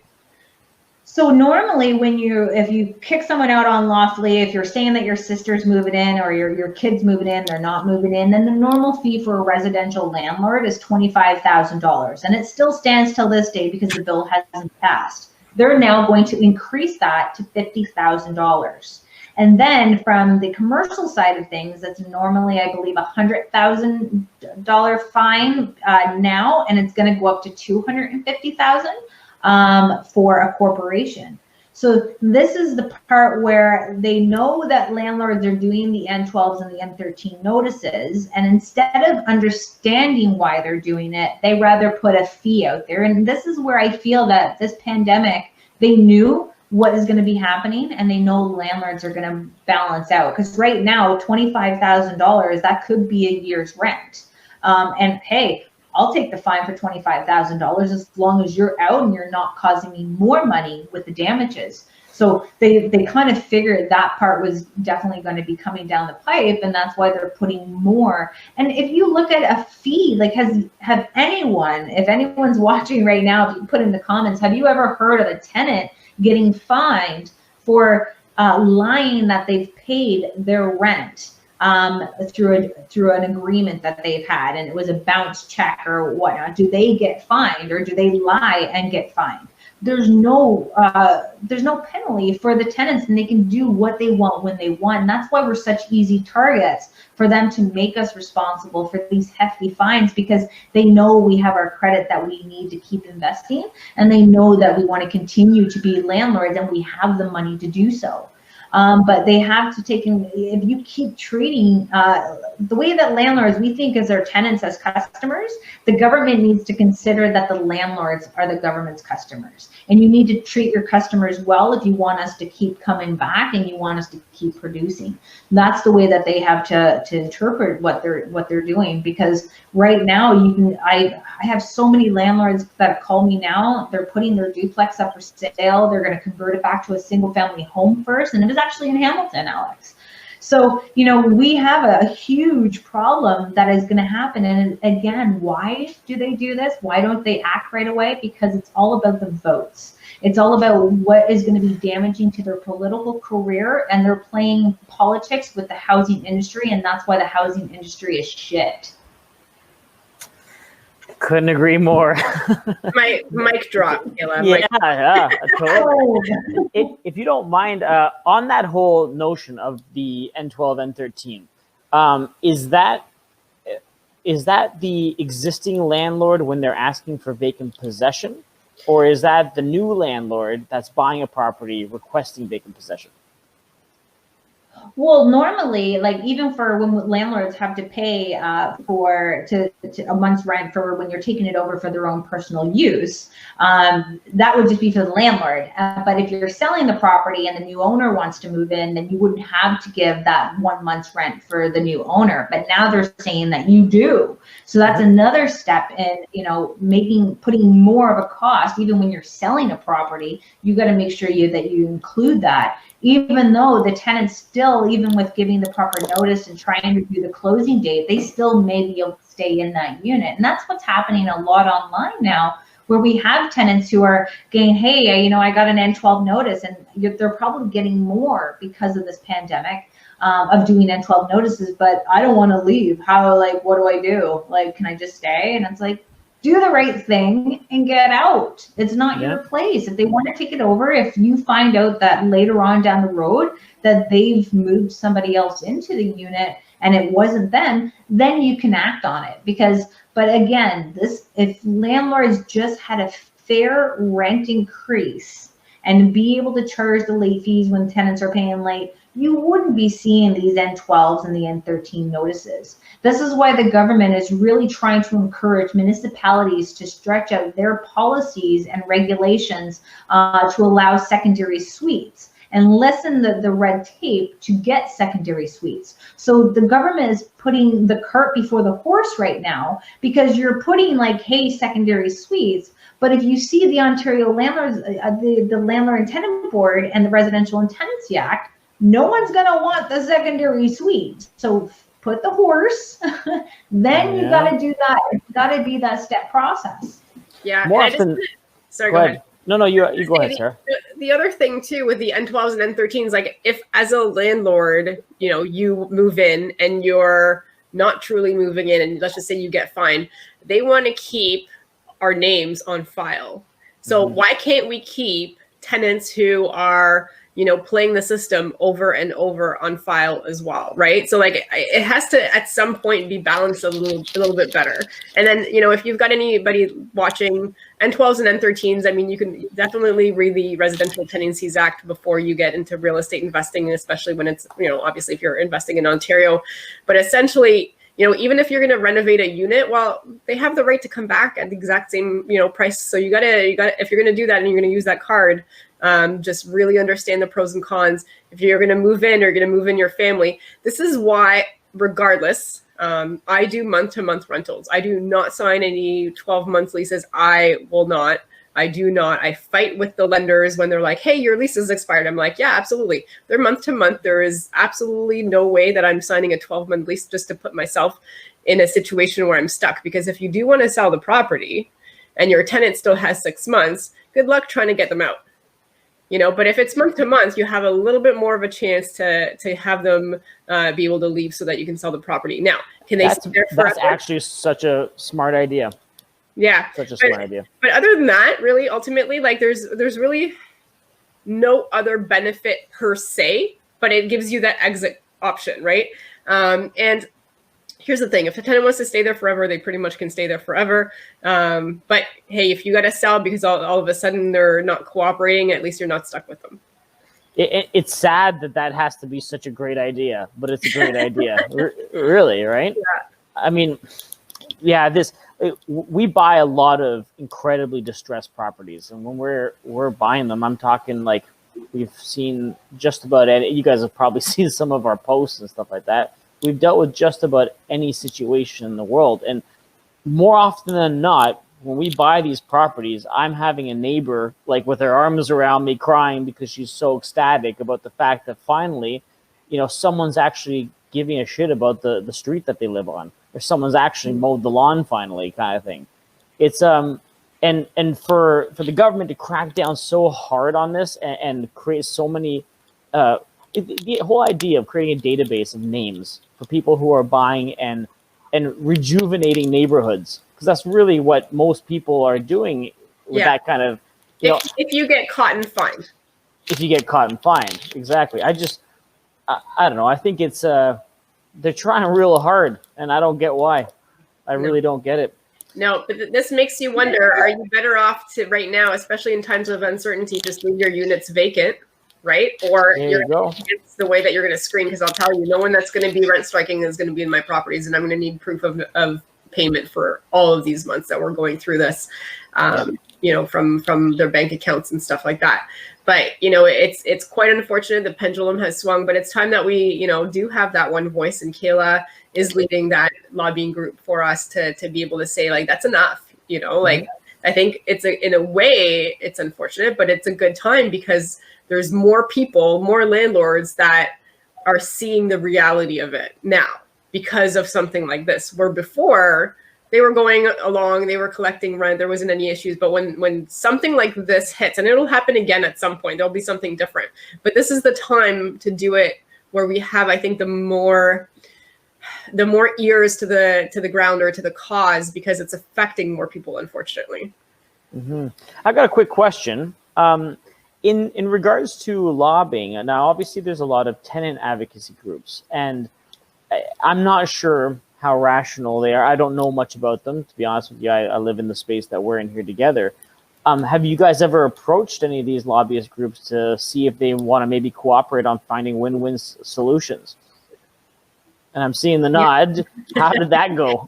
So normally if you kick someone out unlawfully, if you're saying that your sister's moving in or your kid's moving in, they're not moving in, then the normal fee for a residential landlord is $25,000. And it still stands till this day because the bill hasn't passed. They're now going to increase that to $50,000. And then from the commercial side of things, that's normally, I believe, $100,000 fine now, and it's going to go up to $250,000. For a corporation. So this is the part where they know that landlords are doing the N12s and the N13 notices, and instead of understanding why they're doing it, they rather put a fee out there. And this is where I feel that this pandemic, they knew what is going to be happening, and they know landlords are going to balance out. Because right now, $25,000, that could be a year's rent. And hey, I'll take the fine for $25,000 as long as you're out and you're not causing me more money with the damages. So they kind of figured that part was definitely going to be coming down the pipe, and that's why they're putting more. And if you look at a fee, like if anyone's watching right now, if you put in the comments, have you ever heard of a tenant getting fined for lying that they've paid their rent? Through an agreement that they've had, and it was a bounce check or whatnot. Do they get fined, or do they lie and get fined? There's no penalty for the tenants, and they can do what they want when they want. And that's why we're such easy targets for them to make us responsible for these hefty fines, because they know we have our credit that we need to keep investing, and they know that we want to continue to be landlords, and we have the money to do so. But they have to take in, if you keep treating the way that landlords, we think as our tenants as customers, the government needs to consider that the landlords are the government's customers. And you need to treat your customers well if you want us to keep coming back and you want us to keep producing. That's the way that they have to interpret what they're doing, because right now I have so many landlords that call me now. They're putting their duplex up for sale. They're going to convert it back to a single family home first, and it was actually in Hamilton, Alex. So, we have a huge problem that is going to happen. And again, why do they do this? Why don't they act right away? Because it's all about the votes. It's all about what is going to be damaging to their political career, and they're playing politics with the housing industry, and that's why the housing industry is shit. Couldn't agree more. My mic drop, Kayla. Yeah, totally. If you don't mind, on that whole notion of the N12, N13, is that the existing landlord when they're asking for vacant possession, or is that the new landlord that's buying a property requesting vacant possession? Well, normally, like even for when landlords have to pay for a month's rent for when you're taking it over for their own personal use, that would just be for the landlord. But if you're selling the property and the new owner wants to move in, then you wouldn't have to give that 1 month's rent for the new owner. But now they're saying that you do. So that's another step in, putting more of a cost. Even when you're selling a property, you got to make sure that you include that. Even though the tenants still, even with giving the proper notice and trying to do the closing date, they still may be able to stay in that unit. And that's what's happening a lot online now, where we have tenants who are getting, hey, I got an N12 notice, and they're probably getting more because of this pandemic. of doing N12 notices, but I don't want to leave. How, like, what do I do? Like, can I just stay? And it's like, do the right thing and get out. It's not your place. If they want to take it over, if you find out that later on down the road that they've moved somebody else into the unit and it wasn't them, then you can act on it. But again, if landlords just had a fair rent increase and be able to charge the late fees when tenants are paying late, you wouldn't be seeing these N12s and the N13 notices. This is why the government is really trying to encourage municipalities to stretch out their policies and regulations to allow secondary suites and lessen the red tape to get secondary suites. So the government is putting the cart before the horse right now, because you're putting like, hey, secondary suites. But if you see the Ontario Landlords, the Landlord and Tenant Board and the Residential and Tenancy Act, no one's gonna want the secondary suite. So put the horse, then you gotta do that. It's gotta be that step process. Yeah. More often, sorry, go ahead. No, you go ahead, Sarah. The other thing too with the N12s and N13s, like if as a landlord, you move in and you're not truly moving in, and let's just say you get fined, they want to keep our names on file. So why can't we keep tenants who are playing the system over and over on file as well, right? So like it has to at some point be balanced a little bit better. And then if you've got anybody watching N12s and N13s, I mean, you can definitely read the Residential Tenancies Act before you get into real estate investing, especially when it's obviously if you're investing in Ontario. But essentially, even if you're going to renovate a unit, well, they have the right to come back at the exact same price. So you gotta if you're going to do that and you're going to use that card, just really understand the pros and cons. If you're going to move in or you're going to move in your family, this is why, regardless, I do month-to-month rentals. I do not sign any 12-month leases. I will not. I do not. I fight with the lenders when they're like, hey, your lease is expired. I'm like, yeah, absolutely. They're month-to-month. There is absolutely no way that I'm signing a 12-month lease just to put myself in a situation where I'm stuck. Because if you do want to sell the property and your tenant still has 6 months, good luck trying to get them out. But if it's month to month, you have a little bit more of a chance to have them be able to leave so that you can sell the property. Now, can they stay there forever? That's actually such a smart idea. Yeah. Such a smart idea. But other than that, really, ultimately, like there's really no other benefit per se, but it gives you that exit option, right? And here's the thing. If a tenant wants to stay there forever, they pretty much can stay there forever. But hey, if you got to sell because all of a sudden they're not cooperating, at least you're not stuck with them. It's sad that has to be such a great idea, but it's a great idea. Really, right? Yeah. I mean, yeah, we buy a lot of incredibly distressed properties. And when we're buying them, I'm talking like we've seen just about any, you guys have probably seen some of our posts and stuff like that. We've dealt with just about any situation in the world. And more often than not, when we buy these properties, I'm having a neighbor like with her arms around me crying because she's so ecstatic about the fact that finally, someone's actually giving a shit about the street that they live on, or someone's actually mowed the lawn finally, kind of thing. It's and for the government to crack down so hard on this and create so many the whole idea of creating a database of names for people who are buying and rejuvenating neighborhoods, because that's really what most people are doing with that kind of if you get caught and fined. If you get caught and fined, exactly. I don't know. I think it's they're trying real hard, and I don't get why. I really don't get it. No, but this makes you wonder: are you better off to right now, especially in times of uncertainty, just leave your units vacant, right? Or it's the way that you're going to screen? Because I'll tell you, no one that's going to be rent striking is going to be in my properties, and I'm going to need proof of payment for all of these months that we're going through this. From their bank accounts and stuff like that. But, it's quite unfortunate. The pendulum has swung, but it's time that we, do have that one voice. And Kayla is leading that lobbying group for us to be able to say, like, that's enough, like, I think in a way, it's unfortunate, but it's a good time because there's more people, more landlords that are seeing the reality of it now because of something like this, where before they were going along, they were collecting rent, there wasn't any issues. But when something like this hits, and it'll happen again at some point, there'll be something different. But this is the time to do it where we have, I think, the more ears to the ground or to the cause, because it's affecting more people, unfortunately. Mm-hmm. I got a quick question. In regards to lobbying, now obviously there's a lot of tenant advocacy groups, and I'm not sure how rational they are. I don't know much about them, to be honest with you. I live in the space that we're in here together. Have you guys ever approached any of these lobbyist groups to see if they want to maybe cooperate on finding win-win solutions? And I'm seeing the nod. How did that go?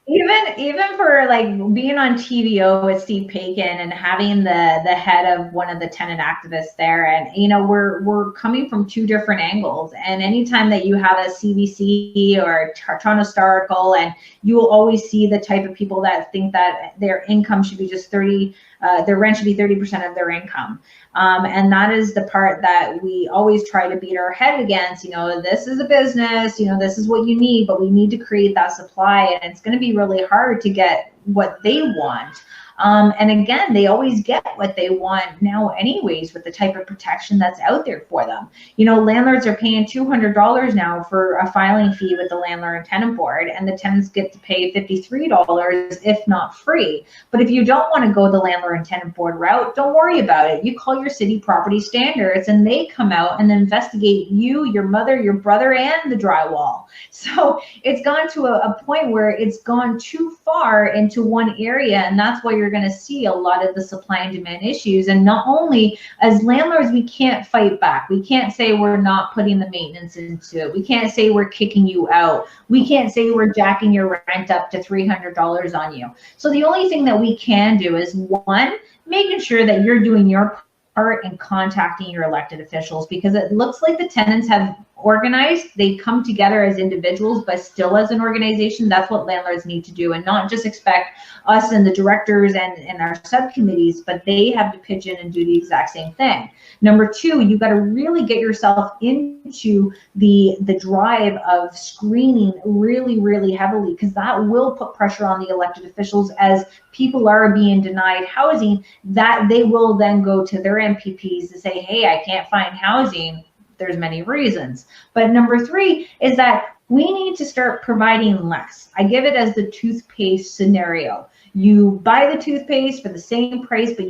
Even for like being on TVO with Steve Paikin and having the head of one of the tenant activists there, and we're coming from two different angles. And anytime that you have a CBC or Toronto Star article, and you will always see the type of people that think that their income should be just their rent should be 30% of their income. And that is the part that we always try to beat our head against. This is a business, this is what you need, but we need to create that supply, and it's going to be really hard to get what they want. And again, they always get what they want now anyways with the type of protection that's out there for them. Landlords are paying $200 now for a filing fee with the Landlord and Tenant Board, and the tenants get to pay $53 if not free. But if you don't want to go the Landlord and Tenant Board route, don't worry about it. You call your city property standards, and they come out and investigate you, your mother, your brother, and the drywall. So it's gone to a point where it's gone too far into one area, and that's why you're going to see a lot of the supply and demand issues. And not only as landlords, we can't fight back. We can't say we're not putting the maintenance into it. We can't say we're kicking you out. We can't say we're jacking your rent up to $300 on you. So the only thing that we can do is, one, making sure that you're doing your part in contacting your elected officials, because it looks like the tenants have organized. They come together as individuals, but still as an organization. That's what landlords need to do, and not just expect us and the directors and our subcommittees, but they have to pitch in and do the exact same thing. Number two, you got to really get yourself into the drive of screening really, really heavily, because that will put pressure on the elected officials. As people are being denied housing, that they will then go to their MPPs to say, hey, I can't find housing. There's many reasons. But number three is that we need to start providing less. I give it as the toothpaste scenario. You buy the toothpaste for the same price, but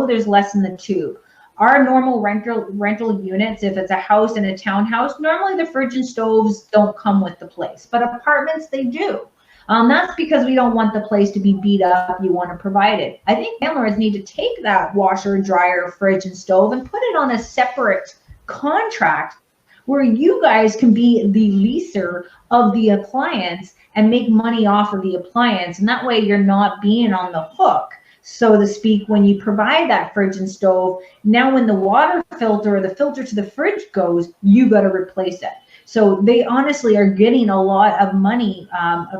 there's less in the tube. Our normal rental units, if it's a house and a townhouse, normally the fridge and stoves don't come with the place, but apartments, they do. That's because we don't want the place to be beat up. You want to provide it. I think landlords need to take that washer, dryer, fridge, and stove and put it on a separate contract where you guys can be the leaser of the appliance and make money off of the appliance. And that way you're not being on the hook, so to speak, when you provide that fridge and stove. Now when the water filter or the filter to the fridge goes, you got to replace it. So they honestly are getting a lot of money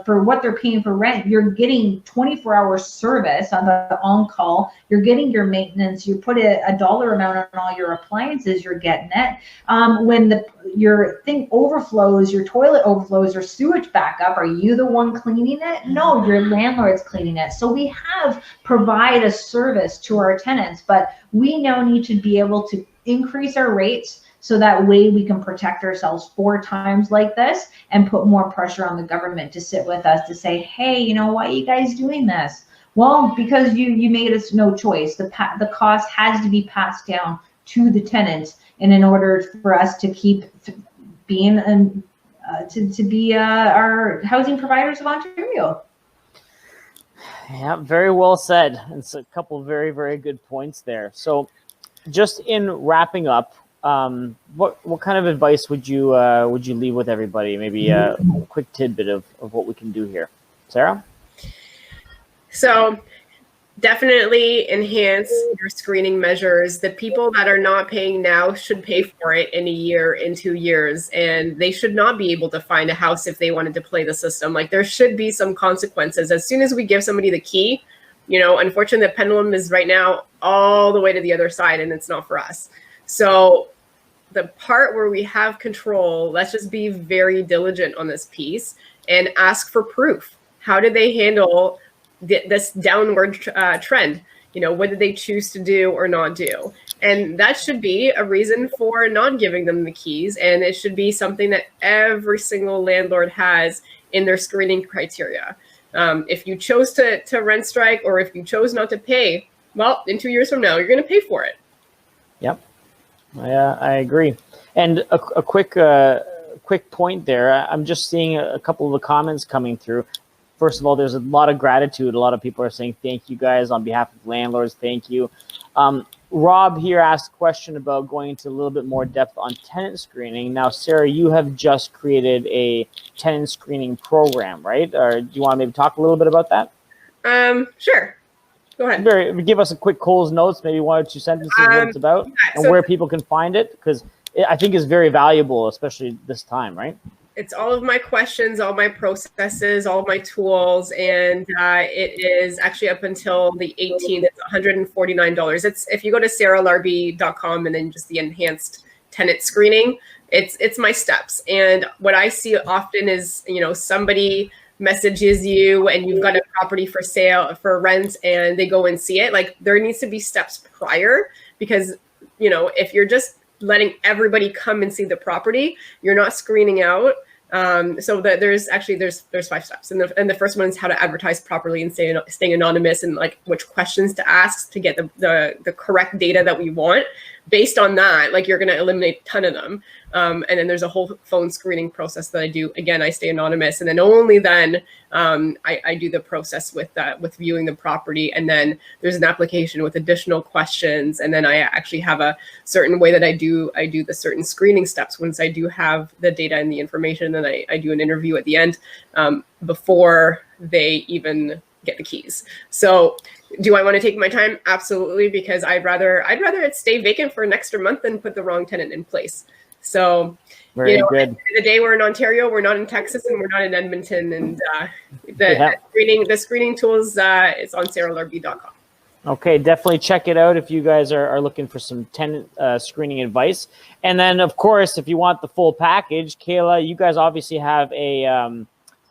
for what they're paying for rent. You're getting 24-hour service on the on-call. You're getting your maintenance. You put a dollar amount on all your appliances, you're getting it. When your thing overflows, your toilet overflows, or sewage backup, are you the one cleaning it? No, your landlord's cleaning it. So we have provide a service to our tenants, but we now need to be able to increase our rates, so that way we can protect ourselves for times like this, and put more pressure on the government to sit with us to say, hey, why are you guys doing this? Well, because you made us no choice. The cost has to be passed down to the tenants, and in order for us to keep being to be our housing providers of Ontario. Yeah, very well said. It's a couple of very, very good points there. So just in wrapping up, what kind of advice would you leave with everybody? Maybe a quick tidbit of what we can do here. Sarah? So definitely enhance your screening measures. The people that are not paying now should pay for it in a year, in 2 years, and they should not be able to find a house if they wanted to play the system. Like, there should be some consequences. As soon as we give somebody the key, unfortunately the pendulum is right now all the way to the other side, and it's not for us. So the part where we have control, let's just be very diligent on this piece and ask for proof. How did they handle this downward trend? What did they choose to do or not do? And that should be a reason for not giving them the keys. And it should be something that every single landlord has in their screening criteria. If you chose to rent strike, or if you chose not to pay, well, in 2 years from now, you're going to pay for it. Yep, I agree. And a quick point there. I'm just seeing a couple of the comments coming through. First of all, there's a lot of gratitude. A lot of people are saying thank you guys on behalf of landlords. Thank you. Rob here asked a question about going into a little bit more depth on tenant screening. Now, Sarah, you have just created a tenant screening program, right? Or do you want to maybe talk a little bit about that? Sure. Go ahead. Give us a quick Cole's notes, maybe 1 or 2 sentences what it's about, and where people can find it, because I think it's very valuable, especially this time, right? It's all of my questions, all my processes, all of my tools, and it is actually up until the 18th. It's $149. It's if you go to sarahlarby.com and then just the enhanced tenant screening, it's my steps. And what I see often is, somebody messages you and you've got a property for sale for rent and they go and see it. Like, there needs to be steps prior, because if you're just letting everybody come and see the property, you're not screening out. So that there's 5 steps, and the first one is how to advertise properly and staying anonymous, and like which questions to ask to get the correct data that we want. Based on that, like, you're going to eliminate a ton of them. And then there's a whole phone screening process that I do. Again, I stay anonymous, and then only then I do the process with viewing the property. And then there's an application with additional questions, and then I actually have a certain way that I do the certain screening steps. Once I do have the data and the information, then I do an interview at the end before they even get the keys. So do I want to take my time? Absolutely, because I'd rather it stay vacant for an extra month than put the wrong tenant in place. So, Very good. At the end of the day, we're in Ontario, we're not in Texas, and we're not in Edmonton. And the screening tools is on sarahlarby.com. Okay, definitely check it out if you guys are looking for some tenant screening advice. And then, of course, if you want the full package, Kayla, you guys obviously have a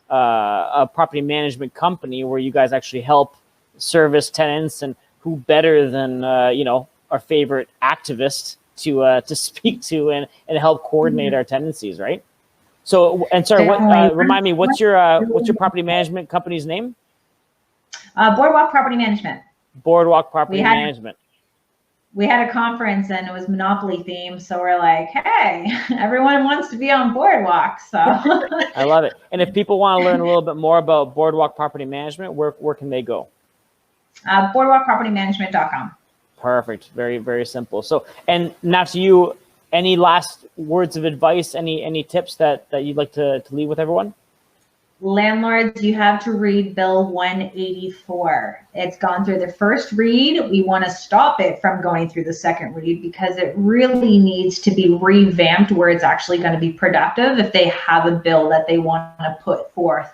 property management company where you guys actually help service tenants, and who better than our favorite activist to speak to and help coordinate our tenancies, right? So, and sorry, remind me, what's your property management company's name? Boardwalk Property Management. Boardwalk Property Management. We had a conference and it was Monopoly themed, so we're like, hey, everyone wants to be on Boardwalk. So I love it. And if people want to learn a little bit more about Boardwalk Property Management, where can they go? Boardwalkpropertymanagement.com. Perfect. Very, very simple. So, and now to you, any last words of advice, any tips that you'd like to leave with everyone? Landlords, you have to read Bill 184. It's gone through the first read. We want to stop it from going through the second read, because it really needs to be revamped where it's actually going to be productive if they have a bill that they want to put forth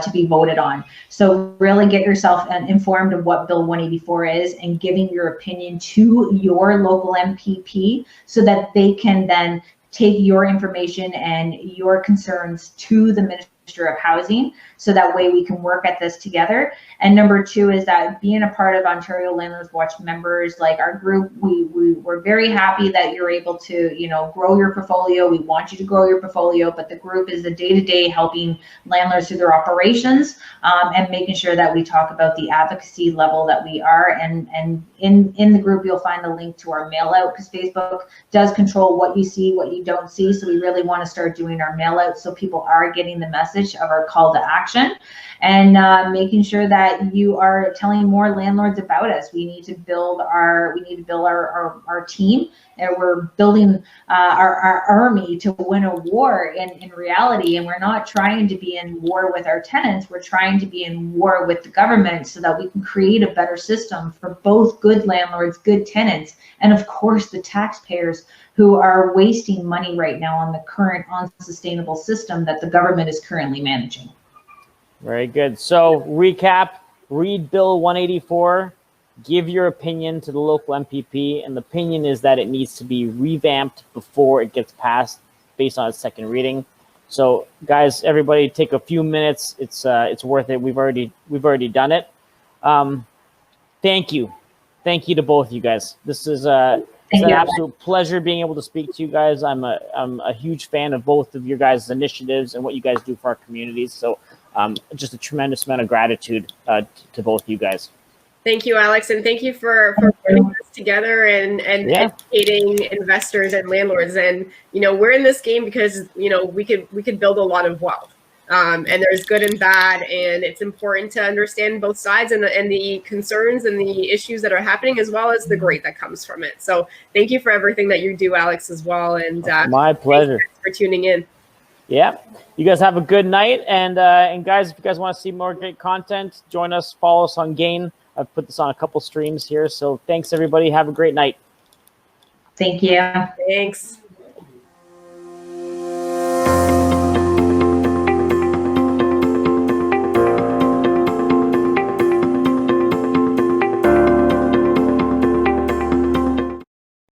to be voted on. So really get yourself informed of what Bill 184 is and giving your opinion to your local MPP so that they can then take your information and your concerns to the Ministry of Housing, so that way we can work at this together. And number 2 is that being a part of Ontario Landlords Watch members, like our group, we're very happy that you're able to, grow your portfolio. We want you to grow your portfolio, but the group is the day-to-day helping landlords through their operations and making sure that we talk about the advocacy level that we are. And in the group, you'll find the link to our mail out, because Facebook does control what you see, what you don't see. So we really want to start doing our mail out so people are getting the message of our call to action, and making sure that you are telling more landlords about us. We need to build our team, and we're building our army to win a war in reality. And we're not trying to be in war with our tenants. We're trying to be in war with the government so that we can create a better system for both good landlords, good tenants, and of course the taxpayers who are wasting money right now on the current unsustainable system that the government is currently managing. Very good. So recap, read Bill 184, give your opinion to the local MPP, and the opinion is that it needs to be revamped before it gets passed based on its second reading. So guys, everybody take a few minutes. It's worth it. We've already done it. Thank you to both of you guys. This is It's an absolute pleasure being able to speak to you guys. I'm a huge fan of both of your guys' initiatives and what you guys do for our communities. So just a tremendous amount of gratitude to both of you guys. Thank you, Alex, and thank you for putting this together and educating investors and landlords. And we're in this game because we could build a lot of wealth, and there's good and bad, and it's important to understand both sides and the concerns and the issues that are happening, as well as the great that comes from it. So thank you for everything that you do, Alex, as well. And my pleasure for tuning in. Yeah, you guys have a good night, and guys, if you guys want to see more great content, join us, follow us on GHAIN. I've put this on a couple streams here. So thanks, everybody. Have a great night. Thank you. Thanks.